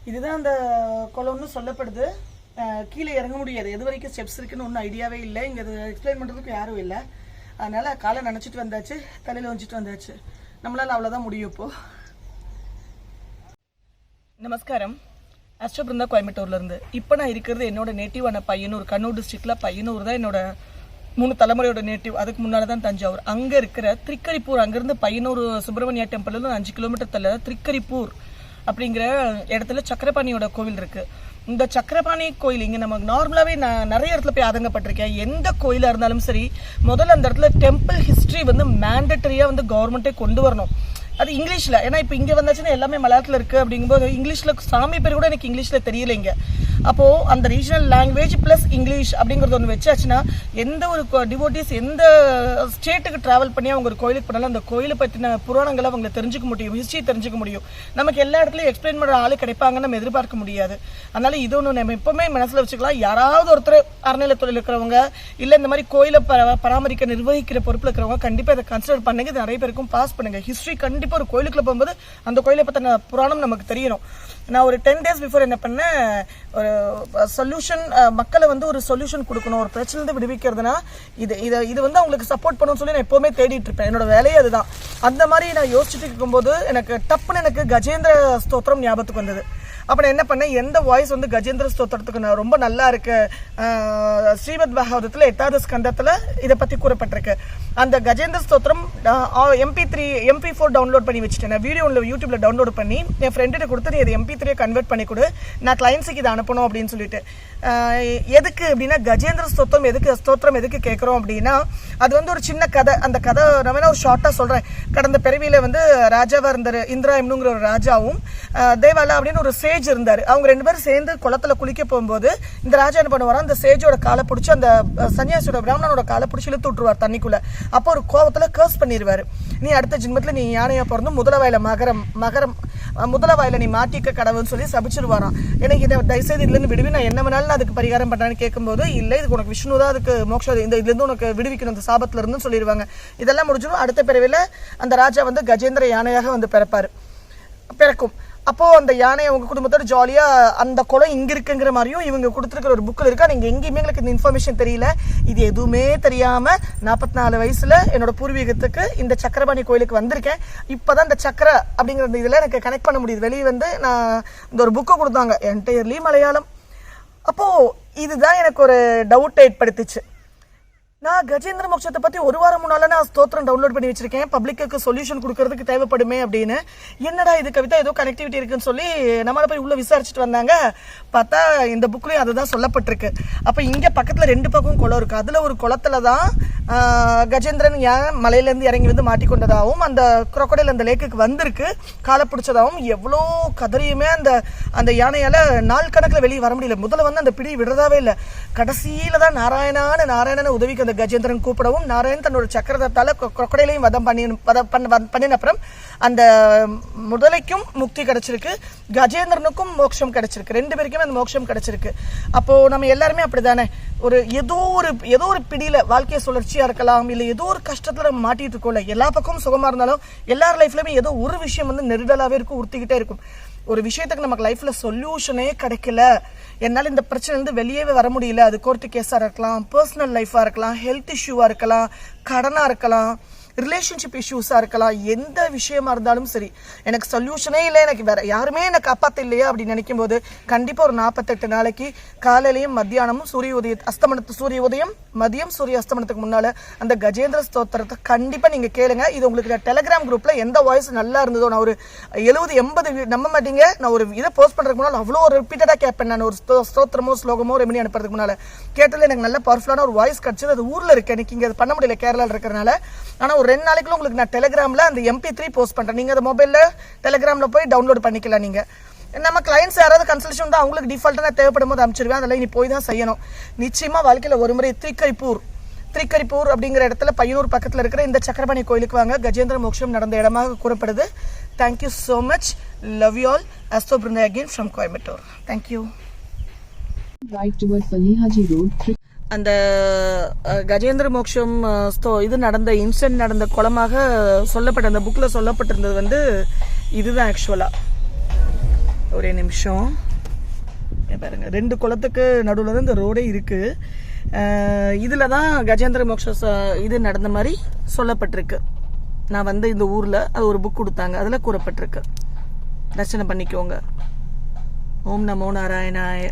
இதுதான் அந்த குளம்னு சொல்லப்படுது. கீழே இறங்க முடியாது, எது வரைக்கும் ஸ்டெப்ஸ் இருக்குன்னு ஒன்றும் ஐடியாவே இல்லை. இங்கே அது எக்ஸ்பிளைன் பண்ணுறதுக்கு யாரும் இல்லை. அதனால் காலை நினச்சிட்டு வந்தாச்சு, தலையில் வச்சுட்டு வந்தாச்சு. நம்மளால் அவ்வளோதான் முடியும். இப்போது நமஸ்காரம், அஸ்ட்ரோ பிருந்தா கோயம்புத்தூர்லேருந்து. இப்போ நான் இருக்கிறது என்னோட நேட்டிவான பையனூர், கண்ணூர் டிஸ்ட்ரிக்டில் பையனூர் தான் என்னோட 3 தலைமுறையோட நேட்டிவ். அதுக்கு முன்னால் தான் தஞ்சாவூர். அங்கே இருக்கிற திரிக்கரிப்பூர், அங்கேருந்து பையனூர் சுப்பிரமணியா டெம்பிள்லேருந்து 5 கிலோமீட்டர் தள்ள திரிக்கரிப்பூர் அப்படிங்கிற இடத்துல சக்கரபாணியோட கோவில் இருக்கு. இந்த சக்கரபாணி கோயில் இங்கே நமக்கு நார்மலாகவே நான் நிறைய இடத்துல போய் ஆதங்கப்பட்டிருக்கேன். எந்த கோயிலாக இருந்தாலும் சரி, முதல்ல அந்த இடத்துல டெம்பிள் ஹிஸ்ட்ரி வந்து மேண்டட்டரியாக கவர்மெண்ட்டே கொண்டு வரணும். அது இங்கிலீஷில், ஏன்னா இப்போ இங்கே வந்தாச்சுன்னா எல்லாமே மலையாளத்தில் இருக்குது. அப்படிங்கும்போது இங்கிலீஷில் சாமி பேர் கூட எனக்கு இங்கிலீஷில் தெரியல இங்கே. அப்போது அந்த ரீஜனல் லாங்குவேஜ் ப்ளஸ் இங்கிலீஷ் அப்படிங்கிறது ஒன்று வச்சாச்சுன்னா எந்த ஒரு டிவோட்டிஸ் எந்த ஸ்டேட்டுக்கு ட்ராவல் பண்ணி அவங்க ஒரு கோயிலுக்கு போனாலும் அந்த கோயிலை பற்றின புராணங்களை அவங்களை தெரிஞ்சுக்க முடியும், ஹிஸ்ட்ரி தெரிஞ்சுக்க முடியும். நமக்கு எல்லா இடத்துலையும் எக்ஸ்பிளைன் பண்ணுற ஆள் கிடைப்பாங்கன்னு நம்ம எதிர்பார்க்க முடியாது. அதனால இது ஒன்று நம்ம எப்பவுமே மனசில் வச்சுக்கலாம். யாராவது ஒருத்தர் அறநிலையத்துறையில் இருக்கிறவங்க இல்லை இந்த மாதிரி கோயிலை பராமரிக்க நிர்வகிக்கிற பொறுப்பில் இருக்கிறவங்க கண்டிப்பாக இதை கன்சிடர் பண்ணுங்க. இது நிறைய பேருக்கும் பாஸ் பண்ணுங்க. ஹிஸ்ட்ரி கண்டிப்பாக ஒரு கோயிலுக்குள்ள போகும்போது அந்த கோயிலை பற்றின புராணம் நமக்கு தெரியணும். நான் ஒரு 10 days பிஃபோர் என்ன பண்ணேன், ஒரு சொல்யூஷன், மக்களை ஒரு சொல்யூஷன் கொடுக்கணும், ஒரு பிரச்சனை விடுவிக்கிறதுனா இது அவங்களுக்கு சப்போர்ட் பண்ணணும்னு சொல்லி நான் எப்போவுமே தேடிட்டு இருப்பேன். என்னோட வேலையே அதுதான். அந்த மாதிரி நான் யோசிச்சுட்டு இருக்கும்போது எனக்கு கஜேந்திர ஸ்தோத்திரம் ஞாபகத்துக்கு வந்தது. அப்போ நான் என்ன பண்ணேன், எந்த வாய்ஸ் கஜேந்திர ஸ்தோத்திரத்துக்கு ரொம்ப நல்லா இருக்கு. ஸ்ரீமத் பாகவதத்தில் 8வது ஸ்கந்தத்தில் இதை பற்றி கூறப்பட்டிருக்கு. அந்த கஜேந்திர ஸ்தோத்திரம் MP4 டவுன்லோட் பண்ணி வச்சுட்டேன். நான் வீடியோ யூடியூப்ல டவுன்லோட் பண்ணி என் ஃப்ரெண்ட்டு கொடுத்து நீ இது MP3 கன்வெர்ட் பண்ணி கொடு, நான் கிளைண்ட்ஸுக்கு இதை அனுப்பணும் அப்படின்னு சொல்லிட்டு. எதுக்கு அப்படின்னா, கஜேந்திர ஸ்தோத்திரம் எதுக்கு கேட்குறோம் அப்படின்னா, அது ஒரு சின்ன கதை. அந்த கதை நான் வேணா ஒரு ஷார்ட்டாக சொல்கிறேன். கடந்த பிறவியில் ராஜாவாக இருந்தார் இந்திராயம்னுங்கிற ஒரு ராஜாவும் தேவாலா அப்படின்னு ஒரு சேஜ் இருந்தார். அவங்க 2 பேரும் சேர்ந்து குளத்துல குளிக்க போகும்போது இந்த ராஜா என்ன பண்ணுவாரா, அந்த சேஜோட காலை பிடிச்சி, அந்த சன்னியாசியோட பிராமணனோட காலை பிடிச்சி இழுத்து விட்டுருவார் தண்ணிக்குள்ள. அப்போ ஒரு கோவத்துல கர்ஸ் பண்ணிடுவாரு, நீ அடுத்த ஜென்மத்துல நீ யானையா பிறந்து முதலவாயில மகரம் முதலவாயில நீ மாட்டிக்க கடவுள்னு சொல்லி சபிச்சிருவாராம். எனக்கு இதை தயவுசெய்து இதுல இருந்து விடுவி, நான் என்ன வேணாலும் அதுக்கு பரிகாரம் பண்றான்னு கேட்கும்போது, இல்லை இதுக்கு உனக்கு விஷ்ணு தான் அதுக்கு மோட்சம், இதுல இருந்து உனக்கு விடுவிக்கணும், இந்த சாபத்துல இருந்து சொல்லிடுவாங்க. இதெல்லாம் முடிஞ்சிடும். அடுத்த பிறவில அந்த ராஜா கஜேந்திர யானையாக பிறக்கும். அப்போ அந்த யானை அவங்க குடும்பத்தோட ஜாலியா அந்த குளம் இங்க இருக்குங்கிற மாதிரியும் இவங்க கொடுத்துருக்கிற ஒரு புக்கில் இருக்கா. நீங்க எங்கேயுமே எங்களுக்கு இந்த இன்ஃபர்மேஷன் தெரியல. இது எதுவுமே தெரியாம 44 வயசுல என்னோட பூர்வீகத்துக்கு இந்த சக்கரபாணி கோயிலுக்கு வந்திருக்கேன். இப்பதான் இந்த சக்கர அப்படிங்கிற இதுல எனக்கு கனெக்ட் பண்ண முடியுது. வெளியே நான் இந்த ஒரு புக்கை கொடுத்தாங்க, என்டையர்லி மலையாளம். அப்போ இதுதான் எனக்கு ஒரு டவுட் ஏற்படுத்துச்சு. நான் கஜேந்திர மோட்சத்தை பற்றி 1 வாரம் முன்னால நான் ஸ்தோத்திரம் டவுன்லோட் பண்ணி வச்சிருக்கேன், பப்ளிக்கு சொல்யூஷன் கொடுக்கறதுக்கு தேவைப்படுமே அப்படின்னு. என்னடா இது கவிதா ஏதோ கனெக்டிவிட்டி இருக்குன்னு சொல்லி நம்மளை போய் உள்ள விசாரிச்சுட்டு வந்தாங்க. பார்த்தா இந்த புக்லேயும் அதுதான் சொல்லப்பட்டிருக்கு. அப்போ இங்கே பக்கத்தில் 2 பக்கம் குளம் இருக்குது. அதில் ஒரு குளத்துல தான் கஜேந்திரன் மலையிலேருந்து இறங்கி மாட்டிக்கொண்டதாகவும் அந்த குரோக்கடைல் அந்த லேக்குக்கு வந்திருக்கு, காலை பிடிச்சதாகவும், எவ்வளோ கதறியுமே அந்த யானையால் நாள் கணக்கில் வெளியே வர முடியல. முதல்ல அந்த பிடி விடுறதாவே இல்லை. கடைசியில தான் நாராயணனை உதவிக்கு அந்த கஜேந்திரன் கூப்பிடவும், நாராயணன் தன்னோட சக்கரத்தால குரோக்கடைலையும் வதம் பண்ணின அப்புறம் அந்த முதலைக்கும் முக்தி கிடைச்சிருக்கு, கஜேந்திரனுக்கும் மோட்சம் கிடைச்சிருக்கு. 2 பேருக்குமே அந்த மோட்சம் கிடைச்சிருக்கு. அப்போ நம்ம எல்லாருமே அப்படித்தானே, ஏதோ ஒரு பிடியில வாழ்க்கைய சுழற்சியா இருக்கலாம், இல்ல ஏதோ ஒரு கஷ்டத்துல நம்ம மாட்டிட்டு இருக்கோம்ல. எல்லா பக்கமும் சுகமா இருந்தாலும் எல்லார் லைஃப்லயுமே ஏதோ ஒரு விஷயம் நெருடலாவே இருக்கும், உறுத்திக்கிட்டே இருக்கும். ஒரு விஷயத்துக்கு நமக்கு லைஃப்ல சொல்யூஷனே கிடைக்கல, என்னால் இந்த பிரச்சனை வெளியே வர முடியல. அது கோர்ட்டு கேஸா இருக்கலாம், பர்சனல் லைஃபா இருக்கலாம், ஹெல்த் இஷ்யூவா இருக்கலாம், கடனா இருக்கலாம், ரிலேஷன்ஷிப் இஷ்யூஸாக இருக்கலாம், எந்த விஷயமா இருந்தாலும் சரி, எனக்கு சொல்யூஷனே இல்லை, எனக்கு வேற யாருமே எனக்கு காப்பாற்ற இல்லையா அப்படின்னு நினைக்கும் போது கண்டிப்பாக ஒரு 48 நாளைக்கு காலையிலையும் மத்தியானமும் சூரிய உதயம் மதியம் சூரிய அஸ்தமனத்துக்கு முன்னால் அந்த கஜேந்திர ஸ்தோத்திரத்தை கண்டிப்பாக நீங்கள் கேளுங்க. இது உங்களுக்கு டெலிகிராம் குரூப்பில் எந்த வாய்ஸ் நல்லா இருந்ததோ, நான் ஒரு 70-80 நம்ப மாட்டீங்க, நான் ஒரு இதை போஸ்ட் பண்ணுறதுக்கு முன்னால் அவ்வளோ ஒரு ரிப்பீட்டடாக கேட்பேன். நான் ஒரு ஸ்தோத்திரமோ ஸ்லோகமோ ரெமெடி அனுப்புறதுக்கு முன்னால் கேட்டதில் எனக்கு நல்ல பவர்ஃபுல்லான ஒரு வாய்ஸ் கிடச்சது. அது ஊரில் இருக்கு, எனக்கு இங்கே பண்ண முடியல கேரளாவில் இருக்கிறனால. ஆனால் ஒரு 2 நாளைக்குள்ள உங்களுக்கு நான் டெலிகிராமில் அந்த MP3 போஸ்ட் பண்ணுறேன். நீங்கள் அந்த மொபைலில் டெலிகிராமில் போய் டவுன்லோட் பண்ணிக்கலாம். நீங்கள் நம்ம கிளைண்ட்ஸ் யாராவது கன்சல்டேஷன் தான் அவங்களுக்கு டிஃபால்ட்டாக நான் தேவைப்படும் போது அனுப்பிச்சிருவேன். அதெல்லாம் நீ போய் தான் செய்யணும். நிச்சயமாக வாழ்க்கையில் ஒரு முறை திரிக்கரிப்பூர் அப்படிங்கிற இடத்துல பையனூர் பக்கத்தில் இருக்கிற இந்த சக்கரபாணி கோயிலுக்கு வாங்க. கஜேந்திர மோட்சம் நடந்த இடமாக கூறப்படுது. Thank you so much. Love you all. அஸ்தோ Brinda again from Coimbatore. Thank you. அந்த கஜேந்திர மோட்சம் இது நடந்த இன்சிடென்ட் நடந்த குளமாக சொல்லப்பட்ட அந்த புக்கில் சொல்லப்பட்டிருந்தது வந்து இதுதான். ஆக்சுவலாக ஒரே நிமிஷம் பாருங்க, 2 குளத்துக்கு நடுவில் தான் இந்த ரோடே இருக்கு. இதில் தான் கஜேந்திர மோட்ச இது நடந்த மாதிரி சொல்லப்பட்டிருக்கு. நான் வந்து இந்த ஊரில் அது ஒரு புக் கொடுத்தாங்க, அதில் கூறப்பட்டிருக்கு. தரிசனம் பண்ணிக்கோங்க. ஓம் நமோ நாராயணாய.